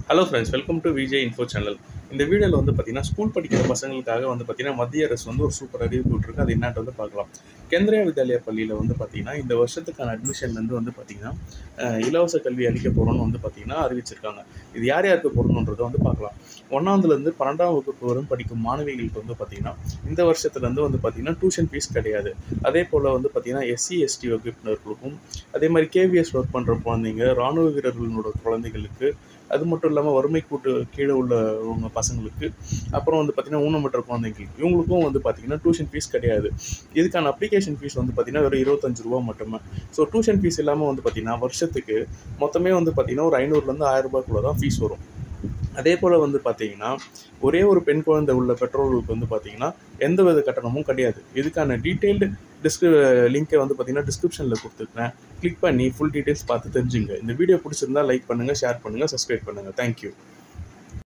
Hello friends, welcome to Vijay info channel. இந்த வீடியோவில் பார்த்தீங்கன்னா ஸ்கூல் படிக்கிற பசங்களுக்காக பார்த்தீங்கன்னா மத்திய அரசு ஒரு சூப்பர் அறிவிப்பு விட்டுருக்கு. அது என்னன்ட்டு பார்க்கலாம். கேந்திரியா வித்யாலயா பள்ளியில் பார்த்தீங்கன்னா இந்த வருஷத்துக்கான அட்மிஷன்லேருந்து பார்த்தீங்கன்னா இலவச கல்வி அளிக்க போகிறோன்னு பார்த்தீங்கன்னா அறிவிச்சிருக்காங்க. இது யார் யாருக்கு போடணுன்றதை பார்க்கலாம். 1ஆவதுலேருந்து 12ஆம் வகுப்பு வரும் படிக்கும் மாணவிகளுக்கு பார்த்தீங்கன்னா இந்த வருஷத்துலேருந்து பார்த்தீங்கன்னா டியூஷன் ஃபீஸ் கிடையாது. அதே போல் பார்த்தீங்கன்னா எஸ்சி எஸ்டி வகுப்பினர்களுக்கும் அதே மாதிரி கேவிஎஸ் ஒர்க் பண்ணுற குழந்தைங்க, இராணுவ வீரர்களோட குழந்தைகளுக்கு, அது மட்டும் இல்லாமல் வறுமை கூட்டு கீழே உள்ளவங்க பசங்களுக்கு, அப்புறம் பார்த்தீங்கன்னா ஊனமற்ற குழந்தைங்களுக்கு, இவங்களுக்கும் பார்த்தீங்கன்னா டியூஷன் ஃபீஸ் கிடையாது. இதுக்கான அப்ளிகேஷன் ஃபீஸ் பார்த்தீங்கன்னா வெறும் 25 ரூபா மட்டுமே. ஸோ டியூஷன் ஃபீஸ் இல்லாமல் பார்த்தீங்கன்னா வருஷத்துக்கு மொத்தமே பார்த்தீங்கன்னா ஒரு 500லேருந்து 1000 ரூபாய்க்குள்ள தான் ஃபீஸ் வரும். அதே போல் பார்த்தீங்கன்னா ஒரே ஒரு பெண் குழந்தை உள்ள பெற்றோர்களுக்கு பார்த்தீங்கன்னா எந்த வித கட்டணமும் கிடையாது. இதுக்கான டீட்டெயில்டு லிங்கை பார்த்தீங்கன்னா டிஸ்கிரிப்ஷனில் கொடுத்துருக்கேன். கிளிக் பண்ணி ஃபுல் டீட்டெயில்ஸ் பார்த்து தெரிஞ்சுங்க. இந்த வீடியோ பிடிச்சிருந்தா லைக் பண்ணுங்கள், ஷேர் பண்ணுங்கள், சப்ஸ்கிரைப் பண்ணுங்கள். தேங்க்யூ.